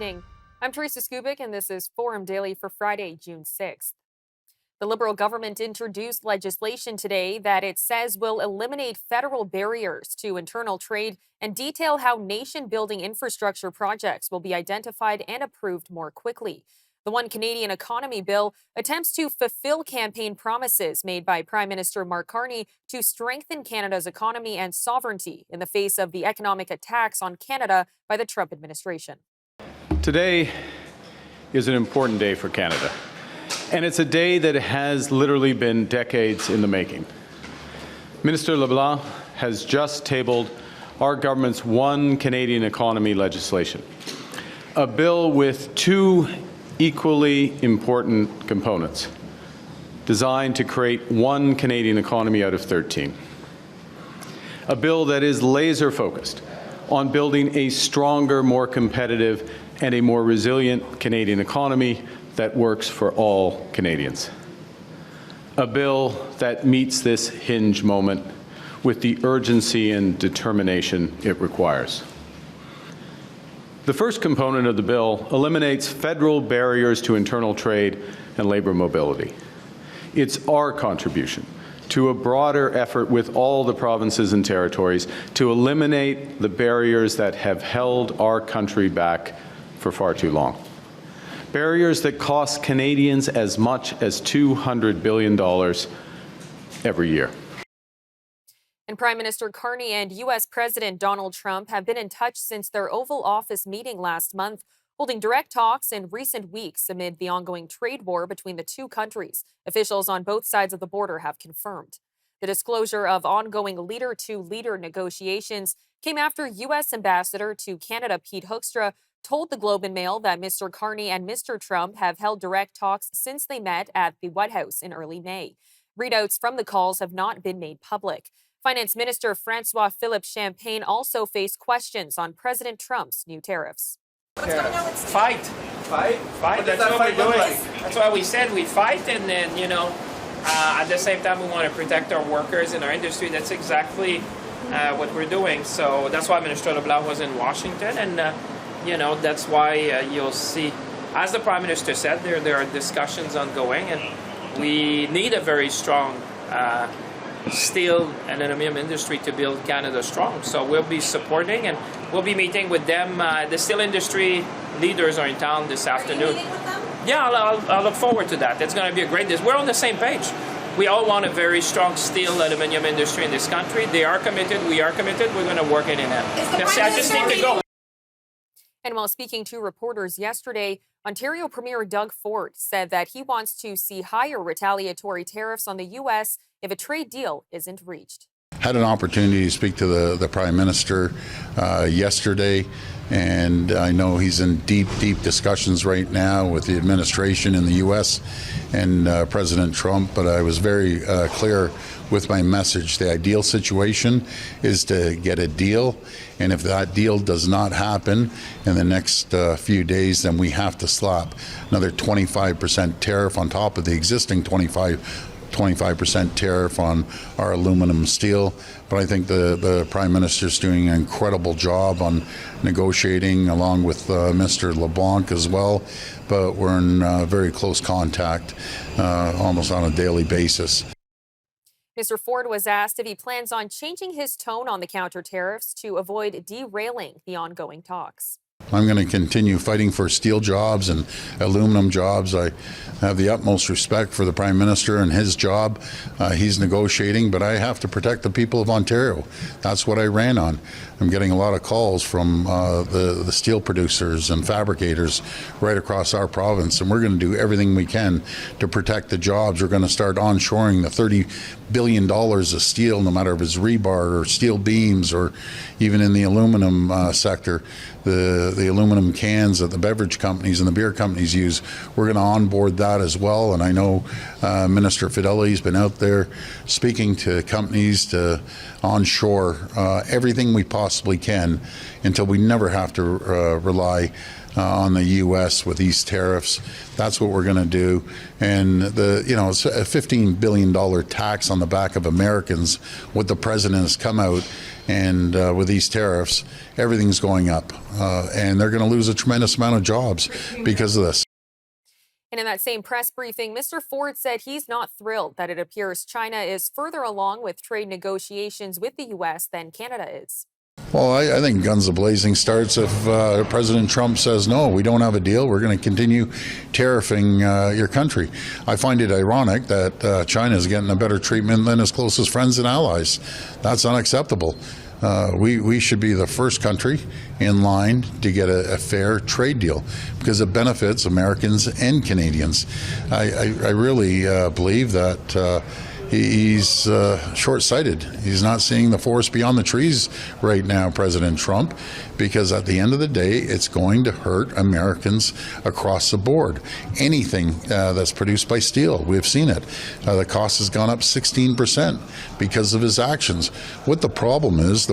evening. I'm Teresa Skubik, and this is Forum Daily for Friday, June 6th. The Liberal government introduced legislation today that it says will eliminate federal barriers to internal trade and detail how nation-building infrastructure projects will be identified and approved more quickly. The One Canadian Economy bill attempts to fulfill campaign promises made by Prime Minister Mark Carney to strengthen Canada's economy and sovereignty in the face of the economic attacks on Canada by the Trump administration. Today is an important day for Canada, and it's a day that has literally been decades in the making. Minister LeBlanc has just tabled our government's One Canadian Economy legislation, a bill with two equally important components designed to create one Canadian economy out of 13. A bill that is laser-focused on building a stronger, more competitive, and a more resilient Canadian economy that works for all Canadians. A bill that meets this hinge moment with the urgency and determination it requires. The first component of the bill eliminates federal barriers to internal trade and labor mobility. It's our contribution to a broader effort with all the provinces and territories to eliminate the barriers that have held our country back for far too long. Barriers that cost Canadians as much as $200 billion every year. And Prime Minister Carney and U.S. President Donald Trump have been in touch since their Oval Office meeting last month, holding direct talks in recent weeks amid the ongoing trade war between the two countries. Officials on both sides of the border have confirmed. The disclosure of ongoing leader-to-leader negotiations came after U.S. Ambassador to Canada Pete Hoekstra told the Globe and Mail that Mr. Carney and Mr. Trump have held direct talks since they met at the White House in early May. Readouts from the calls have not been made public. Finance Minister François-Philippe Champagne also faced questions on President Trump's new tariffs. Fight. That's what we're doing. That's why we said we'd fight, and then, at the same time, we want to protect our workers and our industry. That's exactly what we're doing. So that's why Minister LeBlanc was in Washington, and that's why you'll see, as the Prime Minister said, there are discussions ongoing, and we need a very strong steel and aluminum industry to build Canada strong. So we'll be supporting, and we'll be meeting with them. The steel industry leaders are in town this afternoon. Are you meeting with them? Yeah, I'll look forward to that. It's going to be a great day. We're on the same page. We all want a very strong steel aluminum industry in this country. They are committed. We are committed. We're going to work it in it. I just need to go. And while speaking to reporters yesterday, Ontario Premier Doug Ford said that he wants to see higher retaliatory tariffs on the U.S. if a trade deal isn't reached. Had an opportunity to speak to the Prime Minister yesterday, and I know he's in deep discussions right now with the administration in the U.S. and President Trump, but I was very clear with my message. The ideal situation is to get a deal, and if that deal does not happen in the next few days, then we have to slap another 25% tariff on top of the existing 25% tariff on our aluminum steel. But I think the Prime Minister's doing an incredible job on negotiating, along with Mr. LeBlanc as well. But we're in very close contact almost on a daily basis. Mr. Ford was asked if he plans on changing his tone on the counter tariffs to avoid derailing the ongoing talks. I'm going to continue fighting for steel jobs and aluminum jobs. I have the utmost respect for the Prime Minister and his job. He's negotiating, but I have to protect the people of Ontario. That's what I ran on. I'm getting a lot of calls from the steel producers and fabricators right across our province, and we're going to do everything we can to protect the jobs. We're going to start onshoring the $30 billion of steel, no matter if it's rebar or steel beams or even in the aluminum sector. The aluminum cans that the beverage companies and the beer companies use, we're going to onboard that as well. And I know Minister Fideli's been out there speaking to companies to onshore everything we possibly can until we never have to rely on the U.S. with these tariffs. That's what we're going to do. And it's a $15 billion tax on the back of Americans. What the president has come out and with these tariffs, everything's going up, and they're going to lose a tremendous amount of jobs because of this. And in that same press briefing, Mr. Ford said he's not thrilled that it appears China is further along with trade negotiations with the U.S. than Canada is. Well, I think guns a-blazing starts if President Trump says, no, we don't have a deal. We're going to continue tariffing your country. I find it ironic that China is getting a better treatment than its closest friends and allies. That's unacceptable. We should be the first country in line to get a fair trade deal because it benefits Americans and Canadians. I really believe that he's short-sighted. He's not seeing the forest beyond the trees right now, President Trump, because at the end of the day, it's going to hurt Americans across the board. Anything that's produced by steel, we've seen it. The cost has gone up 16% because of his actions. What the problem is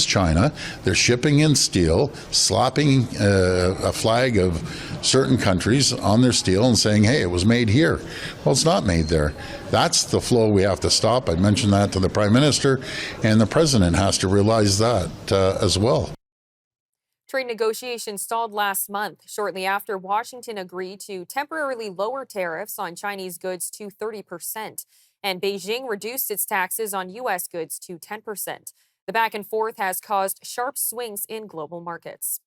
China. They're shipping in steel, slapping a flag of certain countries on their steel and saying, hey, it was made here. Well, it's not made there. That's the flow we have to stop. I mentioned that to the Prime Minister, and the President has to realize that as well. Trade negotiations stalled last month, shortly after Washington agreed to temporarily lower tariffs on Chinese goods to 30%, and Beijing reduced its taxes on U.S. goods to 10%. The back and forth has caused sharp swings in global markets.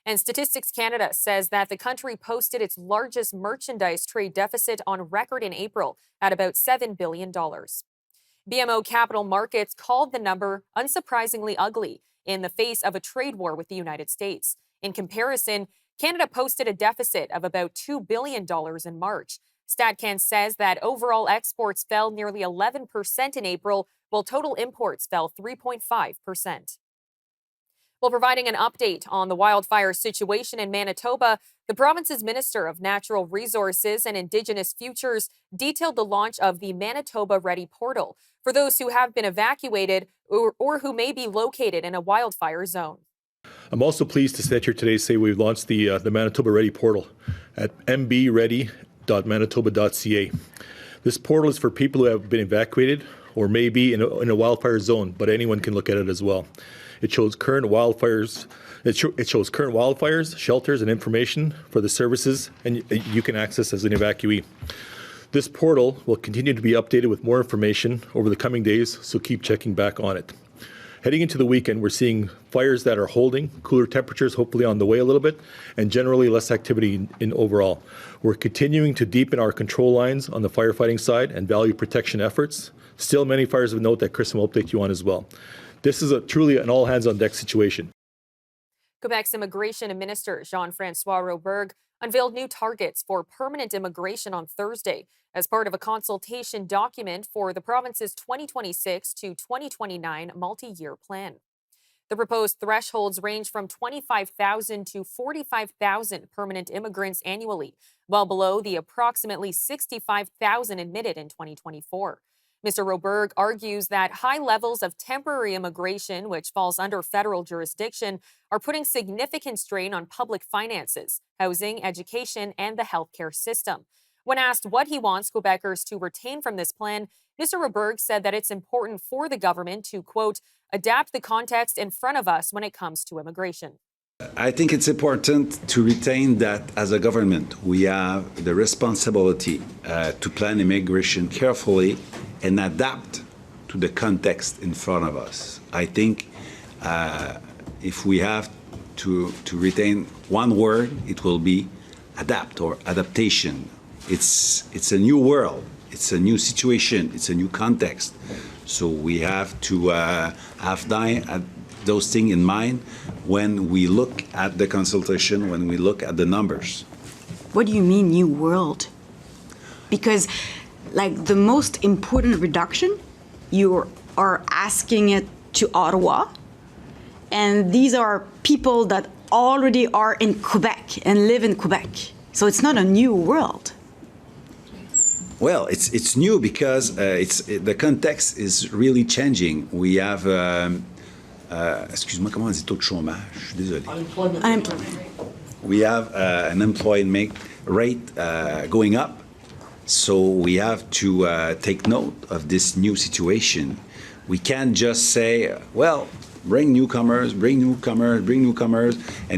And Statistics Canada says that the country posted its largest merchandise trade deficit on record in April at about $7 billion. BMO Capital Markets called the number unsurprisingly ugly in the face of a trade war with the United States. In comparison, Canada posted a deficit of about $2 billion in March. StatCan says that overall exports fell nearly 11% in April, while total imports fell 3.5%. While providing an update on the wildfire situation in Manitoba, the province's Minister of Natural Resources and Indigenous Futures detailed the launch of the Manitoba Ready portal for those who have been evacuated or who may be located in a wildfire zone. I'm also pleased to sit here today to say we've launched the Manitoba Ready portal at mbready.manitoba.ca. This portal is for people who have been evacuated or may be in a wildfire zone, but anyone can look at it as well. It shows current wildfires. It shows current wildfires, shelters, and information for the services, and you can access as an evacuee. This portal will continue to be updated with more information over the coming days, so keep checking back on it. Heading into the weekend, we're seeing fires that are holding, cooler temperatures hopefully on the way a little bit, and generally less activity in overall. We're continuing to deepen our control lines on the firefighting side and value protection efforts. Still many fires of note that Kristen will update you on as well. This is truly an all-hands-on-deck situation. Quebec's Immigration Minister Jean-François Roberge unveiled new targets for permanent immigration on Thursday as part of a consultation document for the province's 2026 to 2029 multi-year plan. The proposed thresholds range from 25,000 to 45,000 permanent immigrants annually, well below the approximately 65,000 admitted in 2024. Mr. Roberge argues that high levels of temporary immigration, which falls under federal jurisdiction, are putting significant strain on public finances, housing, education, and the healthcare system. When asked what he wants Quebecers to retain from this plan, Mr. Roberge said that it's important for the government to, quote, adapt the context in front of us when it comes to immigration. I think it's important to retain that as a government, we have the responsibility to plan immigration carefully and adapt to the context in front of us. I think if we have to retain one word, it will be adapt or adaptation. It's a new world, it's a new situation, it's a new context. So we have to have those things in mind when we look at the consultation, when we look at the numbers. What do you mean new world? Because like the most important reduction, you are asking it to Ottawa, and these are people that already are in Quebec and live in Quebec. So it's not a new world. Well, it's new because the context is really changing. We have, excuse-moi, comment on dit taux de chômage? Je suis désolé. we have an employment rate going up. So we have to take note of this new situation. We can't just say, well, bring newcomers, and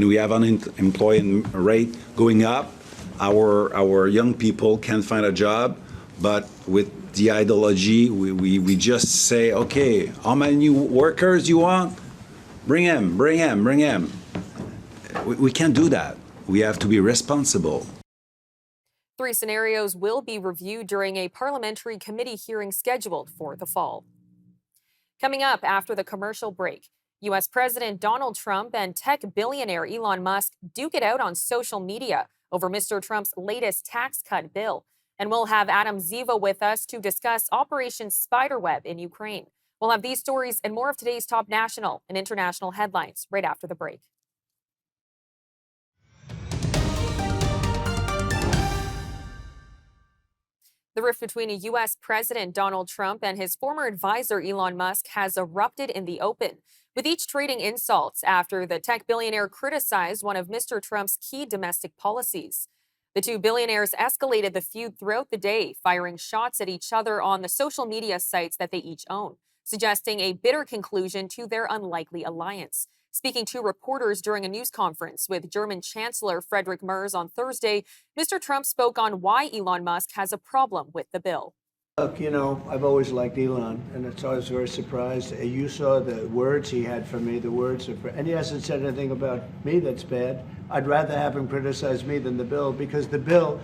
we have unemployment rate going up. Our young people can't find a job, but with the ideology, we just say, okay, how many new workers you want? Bring them. We can't do that. We have to be responsible. 3 scenarios will be reviewed during a parliamentary committee hearing scheduled for the fall. Coming up after the commercial break, U.S. President Donald Trump and tech billionaire Elon Musk duke it out on social media over Mr. Trump's latest tax cut bill. And we'll have Adam Ziva with us to discuss Operation Spiderweb in Ukraine. We'll have these stories and more of today's top national and international headlines right after the break. The rift between a U.S. President Donald Trump and his former advisor Elon Musk has erupted in the open, with each trading insults after the tech billionaire criticized one of Mr. Trump's key domestic policies. The two billionaires escalated the feud throughout the day, firing shots at each other on the social media sites that they each own, suggesting a bitter conclusion to their unlikely alliance. Speaking to reporters during a news conference with German Chancellor Friedrich Merz on Thursday, Mr. Trump spoke on why Elon Musk has a problem with the bill. Look, I've always liked Elon, and it's always very surprised. You saw the words he had for me, and he hasn't said anything about me that's bad. I'd rather have him criticize me than the bill, because the bill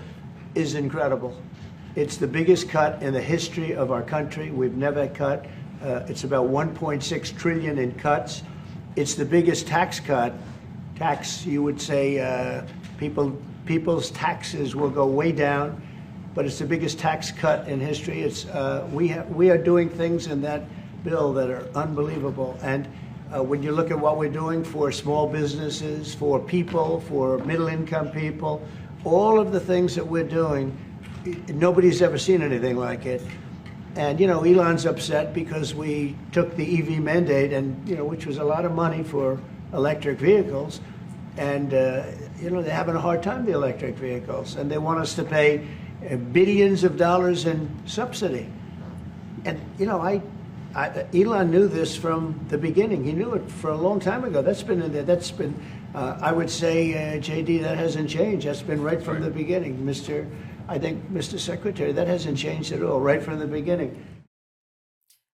is incredible. It's the biggest cut in the history of our country. We've never cut. It's about 1.6 trillion in cuts. It's the biggest tax cut. You would say, people's taxes will go way down, but it's the biggest tax cut in history. We are doing things in that bill that are unbelievable. And when you look at what we're doing for small businesses, for people, for middle-income people, all of the things that we're doing, nobody's ever seen anything like it. And, Elon's upset because we took the EV mandate, and, which was a lot of money for electric vehicles. And, they're having a hard time, the electric vehicles. And they want us to pay billions of dollars in subsidy. And, Elon knew this from the beginning. He knew it for a long time ago. That's been in there. I would say, JD, that hasn't changed. That's been right from the beginning, Mr. Secretary, that hasn't changed at all, right from the beginning.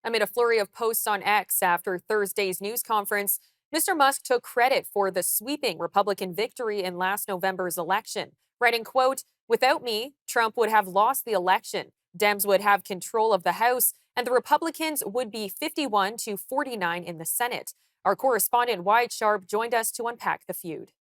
Amid a flurry of posts on X after Thursday's news conference, Mr. Musk took credit for the sweeping Republican victory in last November's election, writing, quote, "Without me, Trump would have lost the election, Dems would have control of the House, and the Republicans would be 51-49 in the Senate." Our correspondent Wyatt Sharp joined us to unpack the feud.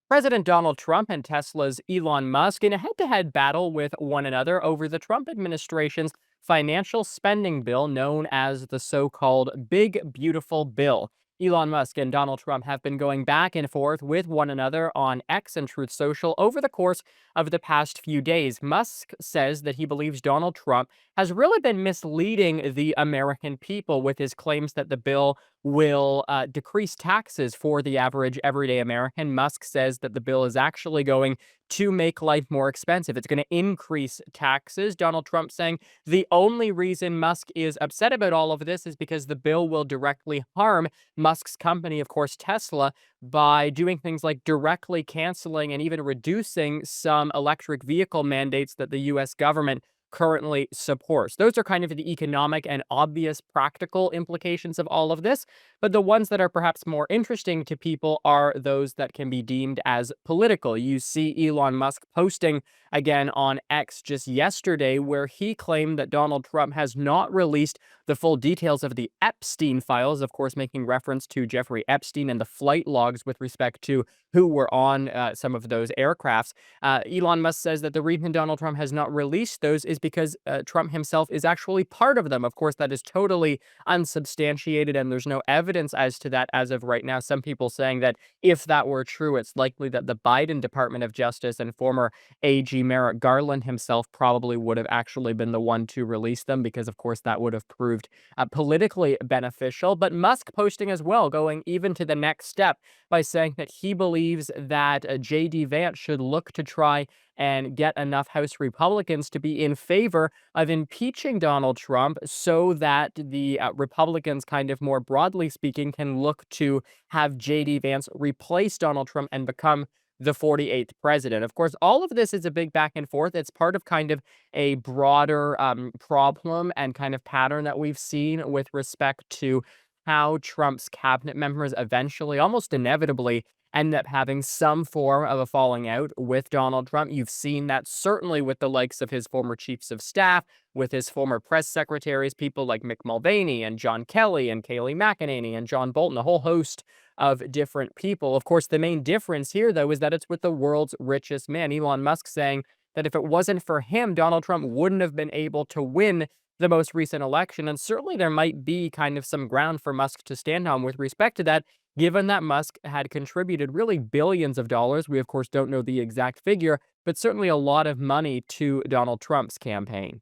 President Donald Trump and Tesla's Elon Musk in a head-to-head battle with one another over the Trump administration's financial spending bill known as the so-called Big Beautiful Bill. Elon Musk and Donald Trump have been going back and forth with one another on X and Truth Social over the course of the past few days. Musk says that he believes Donald Trump has really been misleading the American people with his claims that the bill will decrease taxes for the average everyday American. Musk says that the bill is actually going to make life more expensive. It's going to increase taxes. Donald Trump saying the only reason Musk is upset about all of this is because the bill will directly harm Musk's company, of course, Tesla, by doing things like directly canceling and even reducing some electric vehicle mandates that the U.S. government currently supports. Those are kind of the economic and obvious practical implications of all of this, but the ones that are perhaps more interesting to people are those that can be deemed as political. You see Elon Musk posting again on X just yesterday where he claimed that Donald Trump has not released the full details of the Epstein files, of course making reference to Jeffrey Epstein and the flight logs with respect to who were on some of those aircrafts. Elon Musk says that the reason Donald Trump has not released those is because Trump himself is actually part of them. Of course, that is totally unsubstantiated, and there's no evidence as to that as of right now. Some people saying that if that were true, it's likely that the Biden Department of Justice and former AG Merrick Garland himself probably would have actually been the one to release them, because, of course, that would have proved politically beneficial. But Musk posting as well, going even to the next step by saying that he believes that J.D. Vance should look to try and get enough House Republicans to be in favor of impeaching Donald Trump so that the Republicans, kind of more broadly speaking, can look to have J.D. Vance replace Donald Trump and become the 48th president. Of course, all of this is a big back and forth. It's part of kind of a broader problem and kind of pattern that we've seen with respect to how Trump's cabinet members eventually, almost inevitably, end up having some form of a falling out with Donald Trump. You've seen that certainly with the likes of his former chiefs of staff, with his former press secretaries, people like Mick Mulvaney and John Kelly and Kayleigh McEnany and John Bolton, a whole host of different people. Of course, the main difference here, though, is that it's with the world's richest man, Elon Musk, saying that if it wasn't for him, Donald Trump wouldn't have been able to win the most recent election. And certainly there might be kind of some ground for Musk to stand on with respect to that, given that Musk had contributed really billions of dollars. We, of course, don't know the exact figure, but certainly a lot of money to Donald Trump's campaign.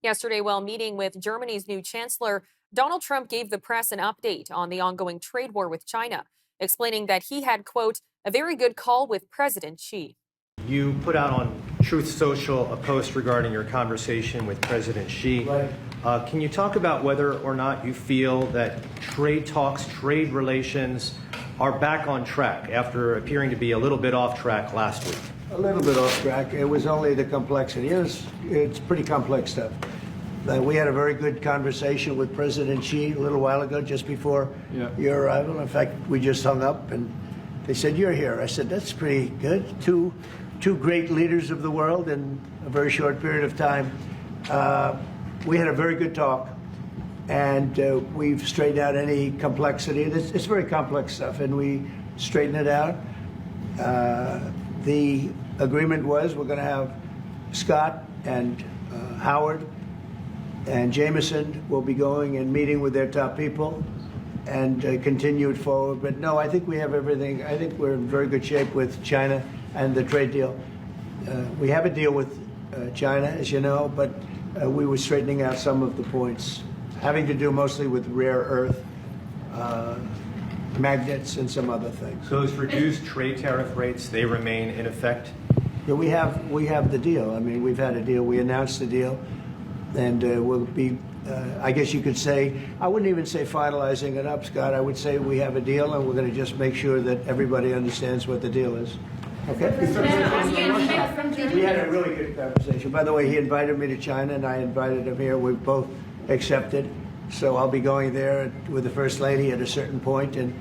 Yesterday, while meeting with Germany's new chancellor, Donald Trump gave the press an update on the ongoing trade war with China, explaining that he had, quote, a very good call with President Xi. You put out on Truth Social a post regarding your conversation with President Xi. Right. Can you talk about whether or not you feel that trade talks, trade relations are back on track after appearing to be a little bit off track last week? A little bit off track. It was only the complexity. It's pretty complex stuff. We had a very good conversation with President Xi a little while ago, just before your arrival. In fact, we just hung up and they said, "You're here." I said, "That's pretty good." Two great leaders of the world in a very short period of time. We had a very good talk, and we've straightened out any complexity. It's very complex stuff, and we straightened it out. The agreement was we're going to have Scott and Howard and Jameson will be going and meeting with their top people and continue it forward. But no, I think we have everything. I think we're in very good shape with China and the trade deal. We have a deal with China, as you know, but we were straightening out some of the points having to do mostly with rare earth, magnets, and some other things. So those reduced trade tariff rates, they remain in effect? Yeah, we have the deal. I mean, we've had a deal. We announced the deal, and we'll be, I guess you could say, I wouldn't even say finalizing it up, Scott. I would say we have a deal, and we're going to just make sure that everybody understands what the deal is. Okay? We had a really good conversation. By the way, he invited me to China, and I invited him here. We've both accepted. So I'll be going there with the First Lady at a certain point, and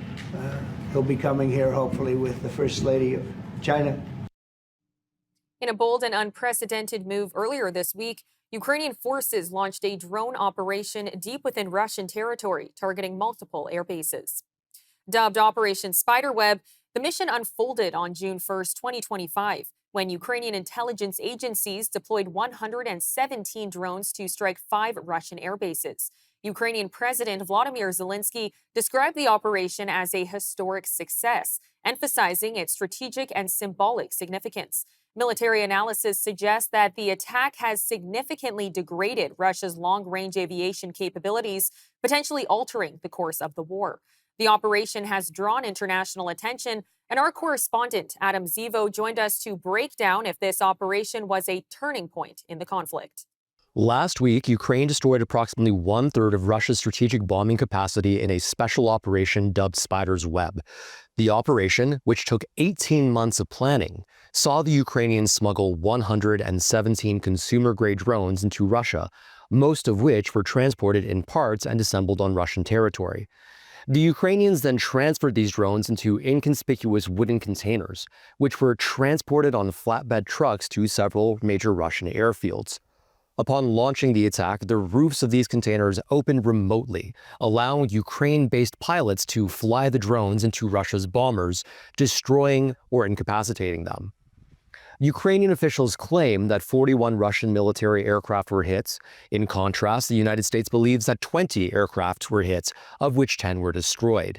he'll be coming here, hopefully, with the First Lady of China. In a bold and unprecedented move earlier this week, Ukrainian forces launched a drone operation deep within Russian territory, targeting multiple air bases. Dubbed Operation Spiderweb, the mission unfolded on June 1st, 2025, when Ukrainian intelligence agencies deployed 117 drones to strike 5 Russian air bases. Ukrainian President Volodymyr Zelensky described the operation as a historic success, emphasizing its strategic and symbolic significance. Military analysis suggests that the attack has significantly degraded Russia's long-range aviation capabilities, potentially altering the course of the war. The operation has drawn international attention, and our correspondent Adam Zivo joined us to break down if this operation was a turning point in the conflict. Last week, Ukraine destroyed approximately one-third of Russia's strategic bombing capacity in a special operation dubbed Spider's Web. The operation, which took 18 months of planning, saw the Ukrainians smuggle 117 consumer-grade drones into Russia, most of which were transported in parts and assembled on Russian territory. The Ukrainians then transferred these drones into inconspicuous wooden containers, which were transported on flatbed trucks to several major Russian airfields. Upon launching the attack, the roofs of these containers opened remotely, allowing Ukraine-based pilots to fly the drones into Russia's bombers, destroying or incapacitating them. Ukrainian officials claim that 41 Russian military aircraft were hit. In contrast, the United States believes that 20 aircraft were hit, of which 10 were destroyed.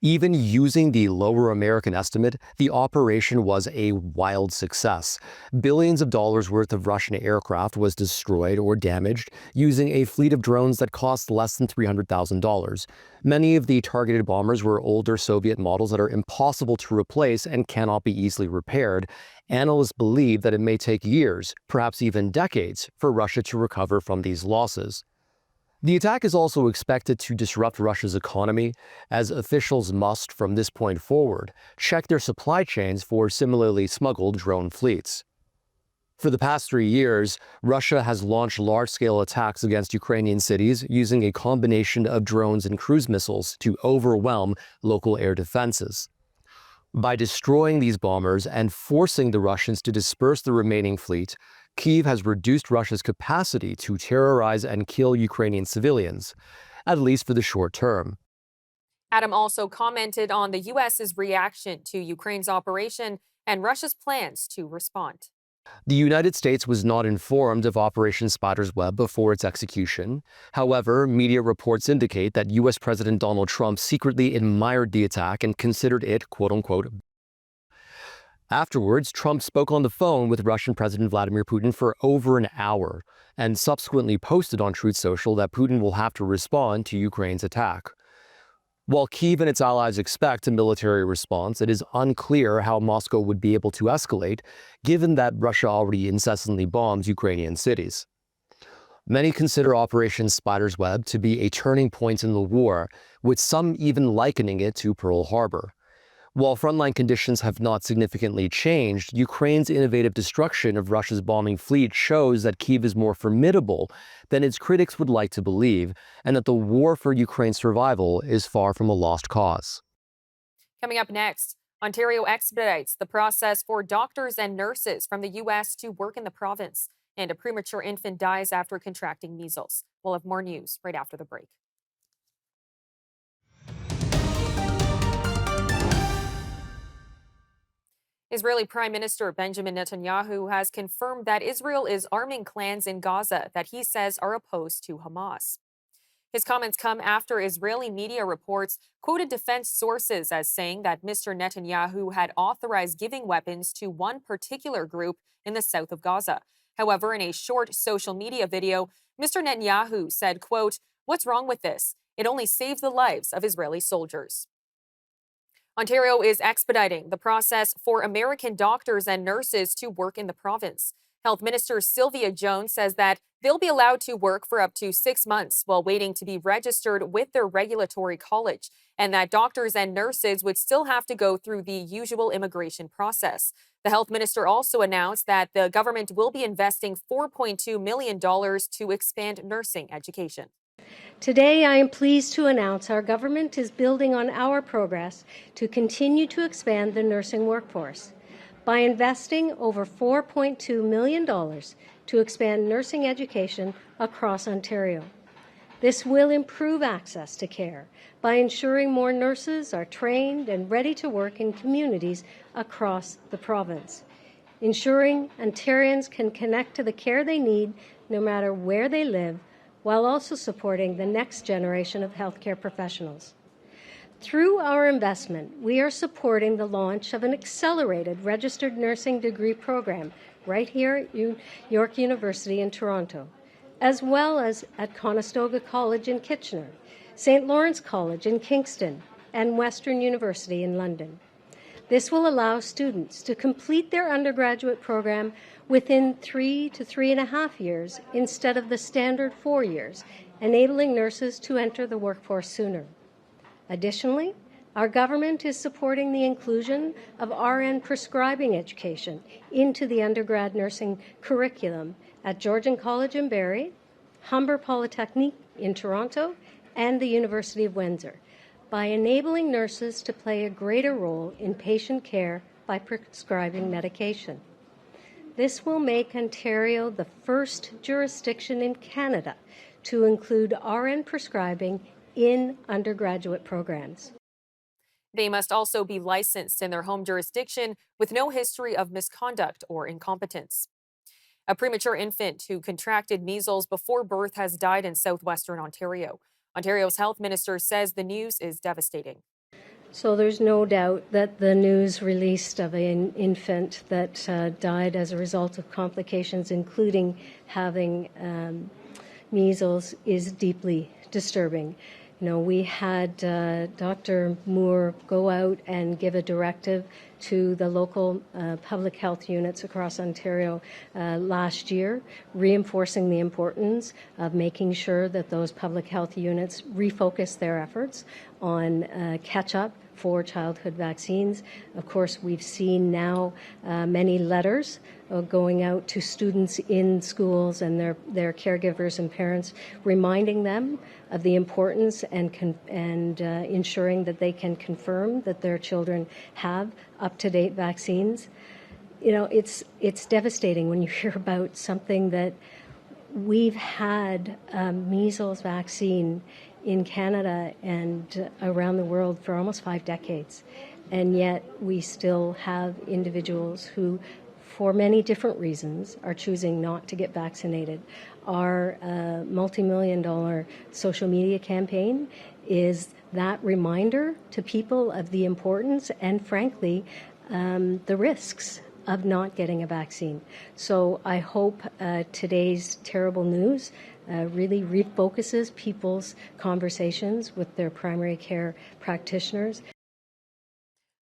Even using the lower American estimate, the operation was a wild success. Billions of dollars worth of Russian aircraft was destroyed or damaged using a fleet of drones that cost less than $300,000. Many of the targeted bombers were older Soviet models that are impossible to replace and cannot be easily repaired. Analysts believe that it may take years, perhaps even decades, for Russia to recover from these losses. The attack is also expected to disrupt Russia's economy, as officials must, from this point forward, check their supply chains for similarly smuggled drone fleets. For the past 3 years, Russia has launched large-scale attacks against Ukrainian cities using a combination of drones and cruise missiles to overwhelm local air defenses. By destroying these bombers and forcing the Russians to disperse the remaining fleet, Kyiv has reduced Russia's capacity to terrorize and kill Ukrainian civilians, at least for the short term. Adam also commented on the U.S.'s reaction to Ukraine's operation and Russia's plans to respond. The United States was not informed of Operation Spider's Web before its execution. However, media reports indicate that U.S. President Donald Trump secretly admired the attack and considered it, quote-unquote. Afterwards, Trump spoke on the phone with Russian President Vladimir Putin for over an hour and subsequently posted on Truth Social that Putin will have to respond to Ukraine's attack. While Kyiv and its allies expect a military response, it is unclear how Moscow would be able to escalate, given that Russia already incessantly bombs Ukrainian cities. Many consider Operation Spider's Web to be a turning point in the war, with some even likening it to Pearl Harbor. While frontline conditions have not significantly changed, Ukraine's innovative destruction of Russia's bombing fleet shows that Kyiv is more formidable than its critics would like to believe, and that the war for Ukraine's survival is far from a lost cause. Coming up next, Ontario expedites the process for doctors and nurses from the U.S. to work in the province, and a premature infant dies after contracting measles. We'll have more news right after the break. Israeli Prime Minister Benjamin Netanyahu has confirmed that Israel is arming clans in Gaza that he says are opposed to Hamas. His comments come after Israeli media reports quoted defense sources as saying that Mr. Netanyahu had authorized giving weapons to one particular group in the south of Gaza. However, in a short social media video, Mr. Netanyahu said, quote, "What's wrong with this? It only saves the lives of Israeli soldiers." Ontario is expediting the process for American doctors and nurses to work in the province. Health Minister Sylvia Jones says that they'll be allowed to work for up to 6 months while waiting to be registered with their regulatory college, and that doctors and nurses would still have to go through the usual immigration process. The health minister also announced that the government will be investing $4.2 million to expand nursing education. Today, I am pleased to announce our government is building on our progress to continue to expand the nursing workforce by investing over $4.2 million to expand nursing education across Ontario. This will improve access to care by ensuring more nurses are trained and ready to work in communities across the province, ensuring Ontarians can connect to the care they need no matter where they live, while also supporting the next generation of healthcare professionals. Through our investment, we are supporting the launch of an accelerated registered nursing degree program right here at York University in Toronto, as well as at Conestoga College in Kitchener, St. Lawrence College in Kingston, and Western University in London. This will allow students to complete their undergraduate program within 3 to 3.5 years instead of the standard 4 years, enabling nurses to enter the workforce sooner. Additionally, our government is supporting the inclusion of RN prescribing education into the undergrad nursing curriculum at Georgian College in Barrie, Humber Polytechnique in Toronto, and the University of Windsor, by enabling nurses to play a greater role in patient care by prescribing medication. This will make Ontario the first jurisdiction in Canada to include RN prescribing in undergraduate programs. They must also be licensed in their home jurisdiction with no history of misconduct or incompetence. A premature infant who contracted measles before birth has died in southwestern Ontario. Ontario's health minister says the news is devastating. So there's no doubt that the news released of an infant that died as a result of complications, including having measles, is deeply disturbing. You know, we had Dr. Moore go out and give a directive to the local public health units across Ontario last year, reinforcing the importance of making sure that those public health units refocus their efforts on catch-up for childhood vaccines. Of course, we've seen now many letters going out to students in schools and their caregivers and parents, reminding them of the importance and ensuring that they can confirm that their children have up-to-date vaccines. You know, it's devastating when you hear about something that we've had measles vaccine in Canada and around the world for almost 5 decades. And yet we still have individuals who, for many different reasons, are choosing not to get vaccinated. Our multi-million-dollar social media campaign is that reminder to people of the importance and, frankly, the risks of not getting a vaccine. So I hope today's terrible news really refocuses people's conversations with their primary care practitioners.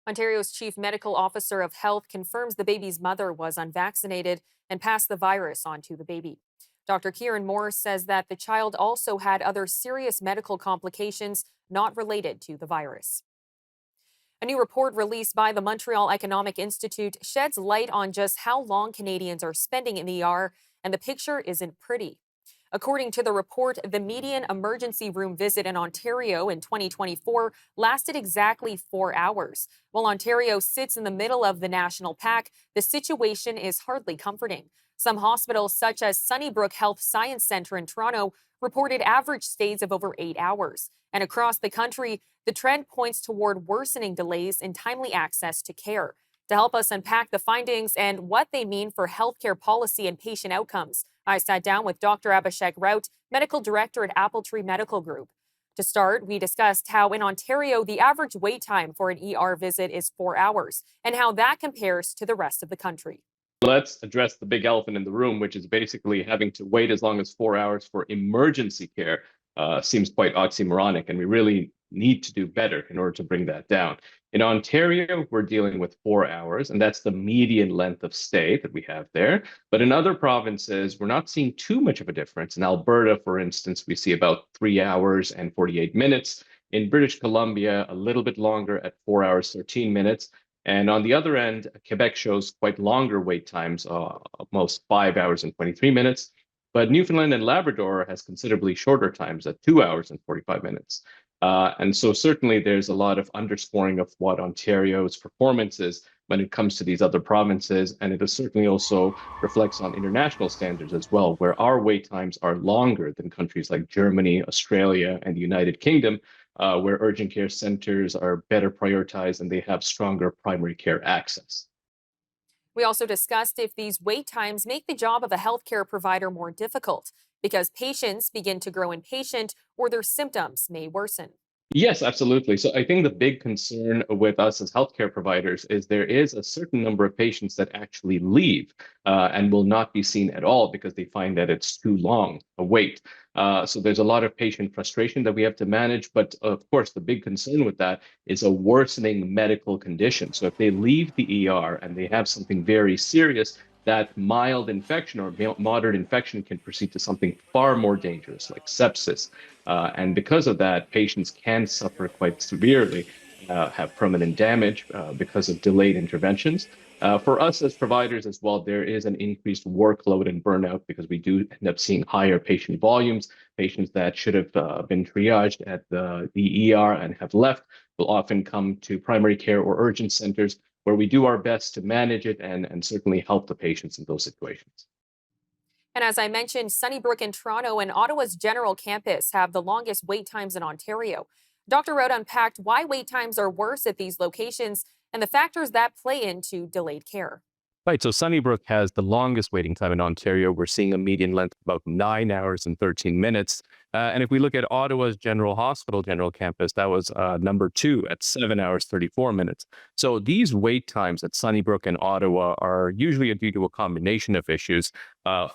Ontario's Chief Medical Officer of Health confirms the baby's mother was unvaccinated and passed the virus on to the baby. Dr. Kieran Morris says that the child also had other serious medical complications not related to the virus. A new report released by the Montreal Economic Institute sheds light on just how long Canadians are spending in the ER, and the picture isn't pretty. According to the report, the median emergency room visit in Ontario in 2024 lasted exactly 4 hours. While Ontario sits in the middle of the national pack, the situation is hardly comforting. Some hospitals, such as Sunnybrook Health Science Centre in Toronto, reported average stays of over 8 hours. And across the country, the trend points toward worsening delays in timely access to care. To help us unpack the findings and what they mean for healthcare policy and patient outcomes, I sat down with Dr. Abhishek Rout, Medical Director at Appletree Medical Group. To start, we discussed how in Ontario, the average wait time for an ER visit is 4 hours and how that compares to the rest of the country. Let's address the big elephant in the room, which is basically having to wait as long as 4 hours for emergency care. Seems quite oxymoronic, and we really need to do better in order to bring that down. In Ontario, we're dealing with 4 hours, and that's the median length of stay that we have there. But in other provinces, we're not seeing too much of a difference. In Alberta, for instance, we see about 3 hours and 48 minutes. In British Columbia, a little bit longer at 4 hours, 13 minutes. And on the other end, Quebec shows quite longer wait times, almost 5 hours and 23 minutes. But Newfoundland and Labrador has considerably shorter times at 2 hours and 45 minutes. And so certainly there's a lot of underscoring of what Ontario's performance is when it comes to these other provinces. And it certainly also reflects on international standards as well, where our wait times are longer than countries like Germany, Australia, and the United Kingdom, where urgent care centers are better prioritized and they have stronger primary care access. We also discussed if these wait times make the job of a healthcare provider more difficult because patients begin to grow impatient or their symptoms may worsen. Yes, absolutely. So I think the big concern with us as healthcare providers is there is a certain number of patients that actually leave and will not be seen at all because they find that it's too long a wait. So there's a lot of patient frustration that we have to manage. But of course, the big concern with that is a worsening medical condition. So if they leave the ER and they have something very serious, that mild infection or moderate infection can proceed to something far more dangerous, like sepsis. And because of that, patients can suffer quite severely, have permanent damage because of delayed interventions. For us as providers as well, there is an increased workload and burnout because we do end up seeing higher patient volumes. Patients that should have been triaged at the ER and have left will often come to primary care or urgent centers, where we do our best to manage it and certainly help the patients in those situations. And as I mentioned, Sunnybrook in Toronto and Ottawa's General Campus have the longest wait times in Ontario. Dr. Road unpacked why wait times are worse at these locations and the factors that play into delayed care. Right, so Sunnybrook has the longest waiting time in Ontario. We're seeing a median length of about 9 hours and 13 minutes. And if we look at Ottawa's General Hospital General Campus, that was number 2 at 7 hours, 34 minutes. So these wait times at Sunnybrook and Ottawa are usually due to a combination of issues.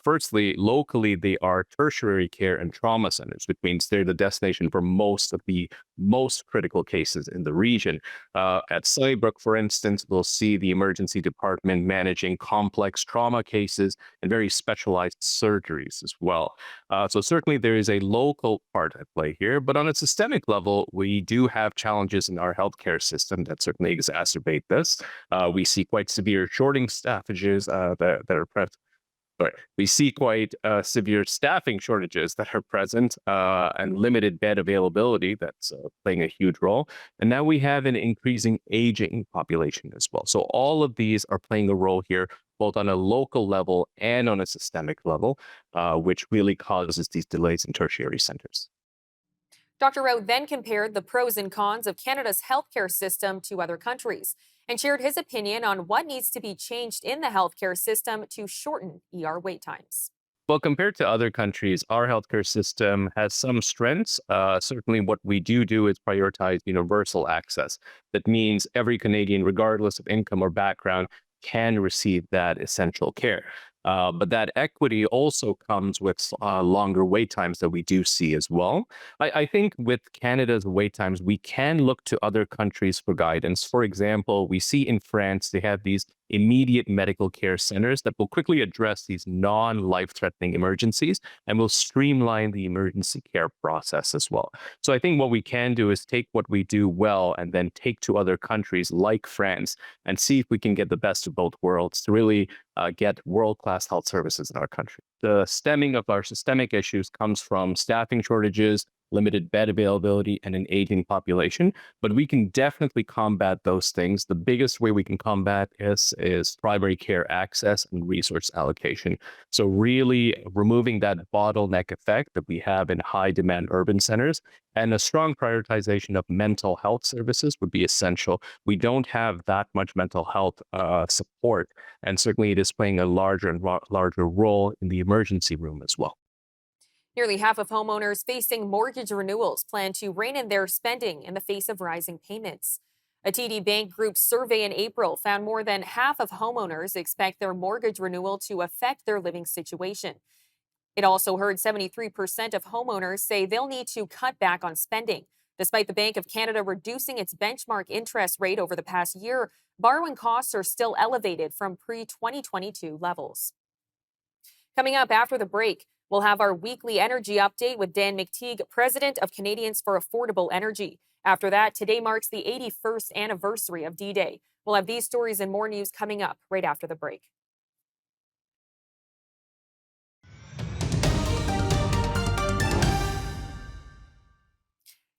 Firstly, locally, they are tertiary care and trauma centers, which means they're the destination for most of the most critical cases in the region. At Sunnybrook, for instance, we'll see the emergency department managing complex trauma cases and very specialized surgeries as well. So certainly there is a local part at play here, but on a systemic level, we do have challenges in our healthcare system that certainly exacerbate this. We see quite severe shorting staffages that are present. Right. We see quite severe staffing shortages that are present and limited bed availability that's playing a huge role. And now we have an increasing aging population as well. So all of these are playing a role here, both on a local level and on a systemic level, which really causes these delays in tertiary centers. Dr. Rowe then compared the pros and cons of Canada's healthcare system to other countries and shared his opinion on what needs to be changed in the healthcare system to shorten wait times. Well, compared to other countries, our healthcare system has some strengths. Certainly, what we do is prioritize universal access. That means every Canadian, regardless of income or background, can receive that essential care. But that equity also comes with longer wait times that we do see as well. I think with Canada's wait times, we can look to other countries for guidance. For example, we see in France, they have these immediate medical care centers that will quickly address these non-life-threatening emergencies and will streamline the emergency care process as well. So I think what we can do is take what we do well and then take to other countries like France and see if we can get the best of both worlds to really get world-class health services in our country. The stemming of our systemic issues comes from staffing shortages, limited bed availability, and an aging population. But we can definitely combat those things. The biggest way we can combat is primary care access and resource allocation. So really removing that bottleneck effect that we have in high demand urban centers, and a strong prioritization of mental health services would be essential. We don't have that much mental health support, and certainly it is playing a larger and larger role in the emergency room as well. Nearly half of homeowners facing mortgage renewals plan to rein in their spending in the face of rising payments. A TD Bank Group survey in April found more than half of homeowners expect their mortgage renewal to affect their living situation. It also heard 73% of homeowners say they'll need to cut back on spending. Despite the Bank of Canada reducing its benchmark interest rate over the past year, borrowing costs are still elevated from pre-2022 levels. Coming up after the break, we'll have our weekly energy update with Dan McTeague, president of Canadians for Affordable Energy. After that, today marks the 81st anniversary of D-Day. We'll have these stories and more news coming up right after the break.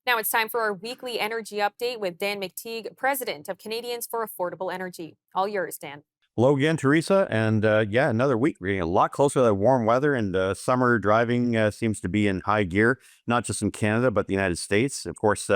Now it's time for our weekly energy update with Dan McTeague, president of Canadians for Affordable Energy. All yours, Dan. Hello again, Teresa. And yeah, another week. We're getting a lot closer to that warm weather, and summer driving seems to be in high gear, not just in Canada, but the United States. Of course,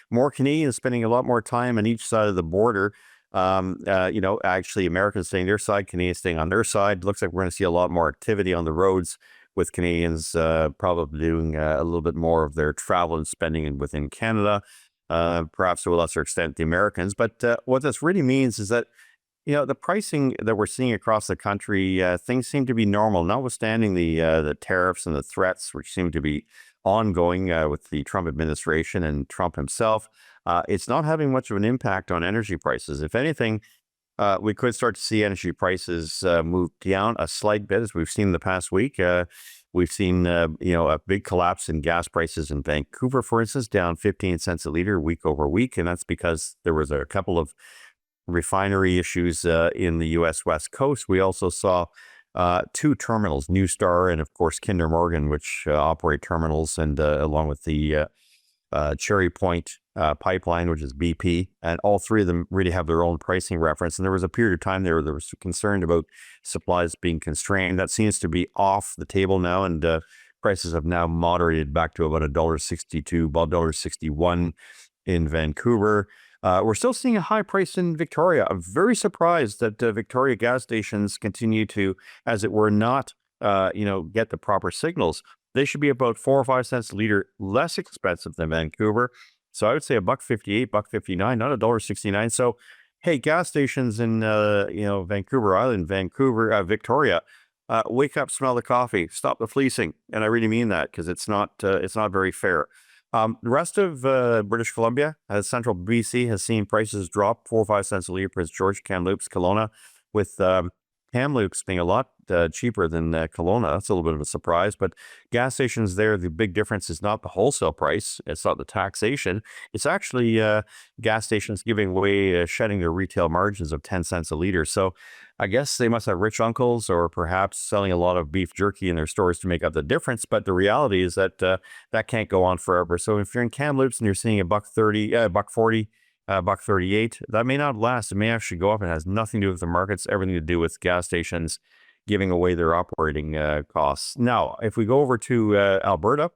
more Canadians spending a lot more time on each side of the border. Actually, Americans staying their side, Canadians staying on their side. Looks like we're going to see a lot more activity on the roads with Canadians probably doing a little bit more of their travel and spending within Canada, perhaps to a lesser extent the Americans. But what this really means is that the pricing that we're seeing across the country, things seem to be normal, notwithstanding the tariffs and the threats, which seem to be ongoing with the Trump administration and Trump himself. It's not having much of an impact on energy prices. If anything, we could start to see energy prices move down a slight bit, as we've seen in the past week. We've seen, a big collapse in gas prices in Vancouver, for instance, down 15 cents a liter week over week. And that's because there was a couple of refinery issues in the U.S. West Coast. We also saw two terminals, New Star and, of course, Kinder Morgan, which operate terminals, and along with the Cherry Point pipeline, which is BP. And all three of them really have their own pricing reference. And there was a period of time there was concern about supplies being constrained. That seems to be off the table now, and prices have now moderated back to about $1.62, about $1.61 in Vancouver. We're still seeing a high price in Victoria. I'm very surprised that Victoria gas stations continue to, as it were, not get the proper signals. They should be about 4 or 5 cents a liter less expensive than Vancouver. So I would say $1.58, $1.59, not $1.69. So, hey, gas stations in Vancouver Island, Victoria, wake up, smell the coffee, stop the fleecing, and I really mean that because it's not very fair. The rest of British Columbia, central BC, has seen prices drop 4 or 5 cents a liter for George Kamloops, Kelowna, with Kamloops being a lot cheaper than Kelowna. That's a little bit of a surprise, but gas stations there, the big difference is not the wholesale price. It's not the taxation. It's actually gas stations giving away, shedding their retail margins of 10 cents a liter. So I guess they must have rich uncles or perhaps selling a lot of beef jerky in their stores to make up the difference. But the reality is that that can't go on forever. So if you're in Kamloops and you're seeing $1.30, $1.40, $1.38, that may not last. It may actually go up. It has nothing to do with the markets, everything to do with gas stations giving away their operating costs. Now, if we go over to Alberta,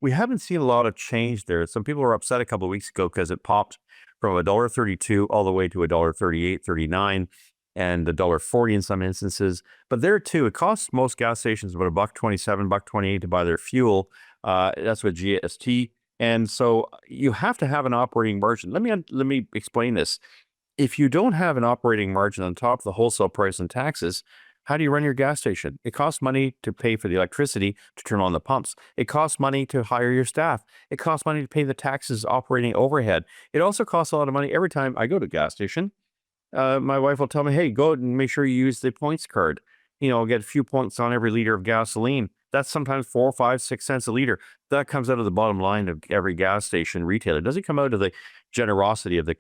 we haven't seen a lot of change there. Some people were upset a couple of weeks ago because it popped from $1.32 all the way to $1.38, 39, and $1.40 in some instances. But there too, it costs most gas stations about $1.27, $1.28 to buy their fuel. That's with GST. And so you have to have an operating margin. Let me explain this. If you don't have an operating margin on top of the wholesale price and taxes, how do you run your gas station? It costs money to pay for the electricity to turn on the pumps. It costs money to hire your staff. It costs money to pay the taxes, operating overhead. It also costs a lot of money every time I go to a gas station. My wife will tell me, hey, go and make sure you use the points card. Get a few points on every liter of gasoline. That's sometimes 4, 5, 6 cents a liter. That comes out of the bottom line of every gas station retailer. It doesn't come out of the generosity of the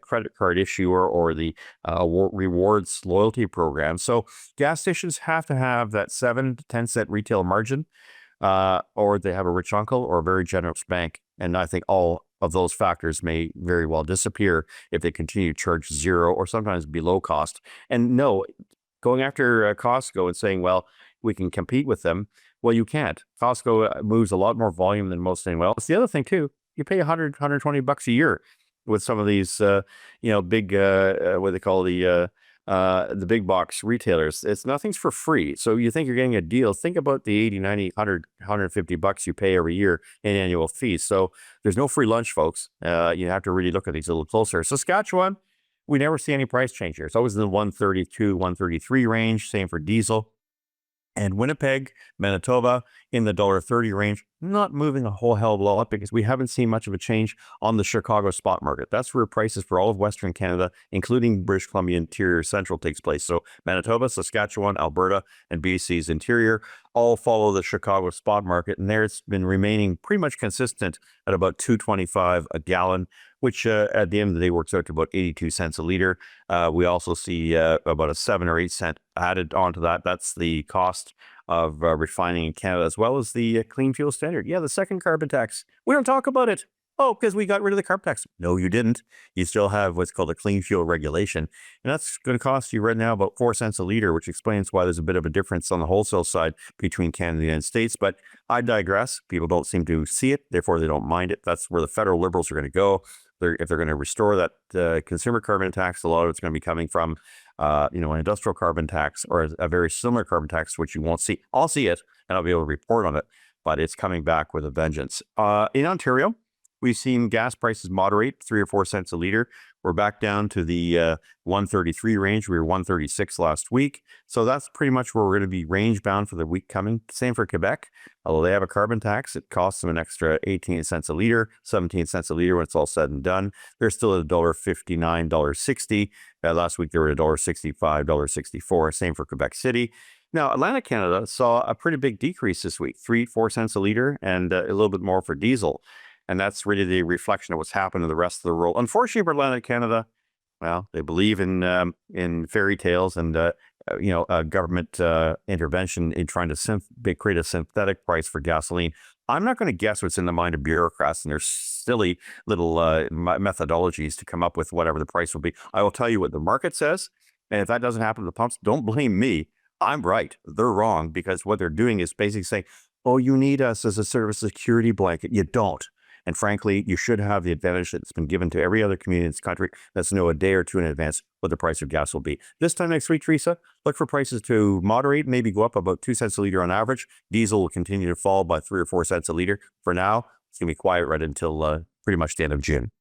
credit card issuer or the rewards loyalty program. So gas stations have to have that 7 to 10 cent retail margin, or they have a rich uncle or a very generous bank. And I think all of those factors may very well disappear if they continue to charge zero or sometimes below cost. And no, going after Costco and saying, well, we can compete with them. Well, you can't. Costco moves a lot more volume than most anyone else. The other thing too, you pay $120 a year with some of these, big, what they call the big box retailers. Nothing's for free. So you think you're getting a deal. Think about the 80, 90, 100, $150 you pay every year in annual fees. So there's no free lunch, folks. You have to really look at these a little closer. Saskatchewan, we never see any price change here. It's always in the 132, 133 range. Same for diesel. And Winnipeg, Manitoba, in the $1.30 range, not moving a whole hell of a lot because we haven't seen much of a change on the Chicago spot market. That's where prices for all of Western Canada, including British Columbia Interior Central, takes place. So Manitoba, Saskatchewan, Alberta, and BC's Interior all follow the Chicago spot market. And there it's been remaining pretty much consistent at about $2.25 a gallon, which at the end of the day works out to about 82 cents a liter. We also see about a 7 or 8 cent added onto that. That's the cost of refining in Canada, as well as the clean fuel standard. Yeah, the second carbon tax. We don't talk about it. Oh, because we got rid of the carbon tax. No, you didn't. You still have what's called a clean fuel regulation. And that's going to cost you right now about 4 cents a liter, which explains why there's a bit of a difference on the wholesale side between Canada and the United States. But I digress. People don't seem to see it. Therefore, they don't mind it. That's where the federal liberals are going to go. If they're going to restore that consumer carbon tax, a lot of it's going to be coming from, an industrial carbon tax or a very similar carbon tax, which you won't see. I'll see it and I'll be able to report on it, but it's coming back with a vengeance. In Ontario, we've seen gas prices moderate 3 or 4 cents a liter. We're back down to the 133 range. We were 136 last week. So that's pretty much where we're going to be range bound for the week coming. Same for Quebec. Although they have a carbon tax, it costs them an extra 18 cents a liter, 17 cents a liter when it's all said and done. They're still at $1.59, $1.60. Last week they were at $1.65, $1.64. Same for Quebec City. Now, Atlantic Canada saw a pretty big decrease this week, 3-4 cents a liter, and a little bit more for diesel. And that's really the reflection of what's happened to the rest of the world. Unfortunately for Atlantic Canada, well, they believe in fairy tales and government intervention in trying to create a synthetic price for gasoline. I'm not going to guess what's in the mind of bureaucrats and their silly little methodologies to come up with whatever the price will be. I will tell you what the market says, and if that doesn't happen to the pumps, don't blame me. I'm right. They're wrong, because what they're doing is basically saying, oh, you need us as a service security blanket. You don't. And frankly, you should have the advantage that's been given to every other community in this country. That's to know a day or two in advance what the price of gas will be. This time next week, Teresa, look for prices to moderate, maybe go up about 2 cents a liter on average. Diesel will continue to fall by 3 or 4 cents a liter. For now, it's going to be quiet right until pretty much the end of June.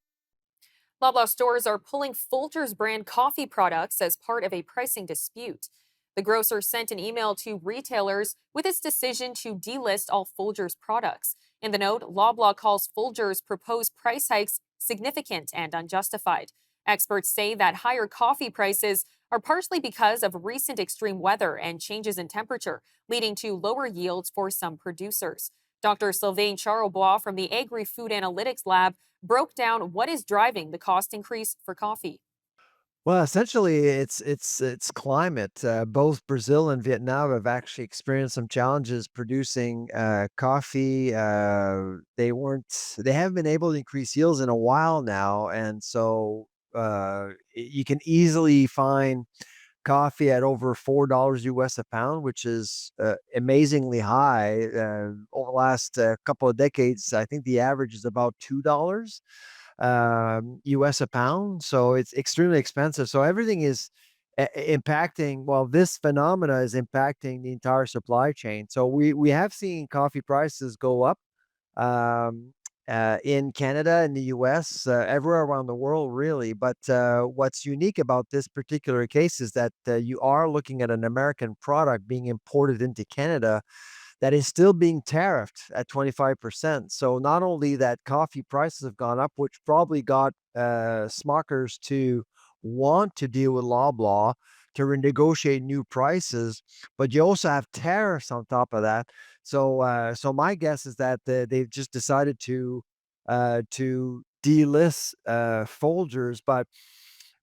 Loblaw stores are pulling Folgers brand coffee products as part of a pricing dispute. The grocer sent an email to retailers with its decision to delist all Folgers products. In the note, Loblaw calls Folgers' proposed price hikes significant and unjustified. Experts say that higher coffee prices are partially because of recent extreme weather and changes in temperature, leading to lower yields for some producers. Dr. Sylvain Charlebois from the Agri-Food Analytics Lab broke down what is driving the cost increase for coffee. Well, essentially, it's climate. Both Brazil and Vietnam have actually experienced some challenges producing coffee. They haven't been able to increase yields in a while now, and so you can easily find coffee at over $4 US a pound, which is amazingly high. Over the last couple of decades, I think the average is about $2 US a pound. So it's extremely expensive. So everything is impacting, well, this phenomena is impacting the entire supply chain. So we have seen coffee prices go up um, in Canada, in the US, everywhere around the world, really. But what's unique about this particular case is that you are looking at an American product being imported into Canada that is still being tariffed at 25%. So not only that coffee prices have gone up, which probably got Smuckers to want to deal with Loblaw to renegotiate new prices, but you also have tariffs on top of that. So my guess is that they've just decided to delist Folgers. But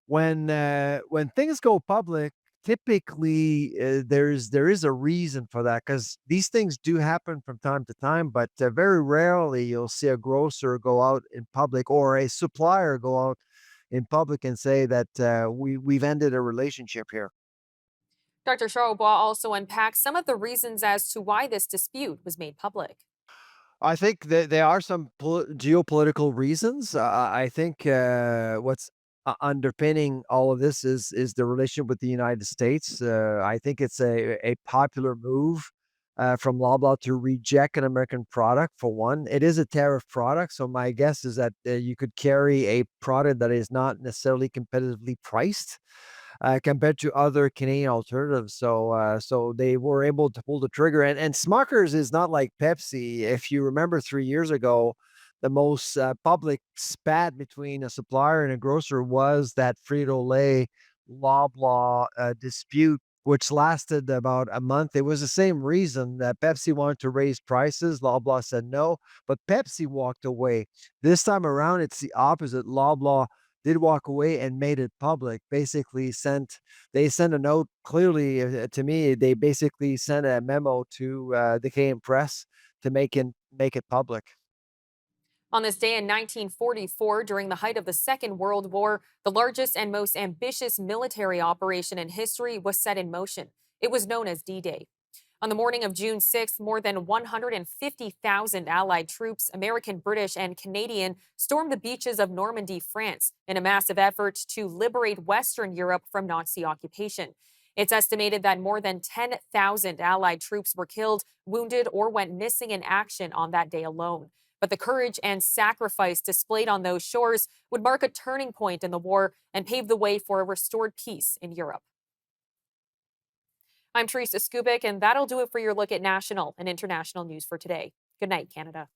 when things go public, typically there is a reason for that because these things do happen from time to time, but very rarely you'll see a grocer go out in public or a supplier go out in public and say that we've ended a relationship here. Dr. Charlebois also unpacks some of the reasons as to why this dispute was made public. I think that there are some geopolitical reasons. I think what's underpinning all of this is the relationship with the United States. I think it's a popular move from Loblaw to reject an American product. For one, it is a tariff product, so my guess is that you could carry a product that is not necessarily competitively priced compared to other Canadian alternatives. So they were able to pull the trigger. And Smuckers is not like Pepsi. If you remember 3 years ago, the most public spat between a supplier and a grocer was that Frito-Lay Loblaw dispute, which lasted about a month. It was the same reason that Pepsi wanted to raise prices. Loblaw said no, but Pepsi walked away. This time around, it's the opposite. Loblaw did walk away and made it public. Basically, they sent a note. Clearly, to me, they basically sent a memo to the Canadian press to make it public. On this day in 1944, during the height of the Second World War, the largest and most ambitious military operation in history was set in motion. It was known as D-Day. On the morning of June 6th, more than 150,000 Allied troops, American, British, and Canadian, stormed the beaches of Normandy, France, in a massive effort to liberate Western Europe from Nazi occupation. It's estimated that more than 10,000 Allied troops were killed, wounded, or went missing in action on that day alone. But the courage and sacrifice displayed on those shores would mark a turning point in the war and pave the way for a restored peace in Europe. I'm Teresa Skubik, and that'll do it for your look at national and international news for today. Good night, Canada.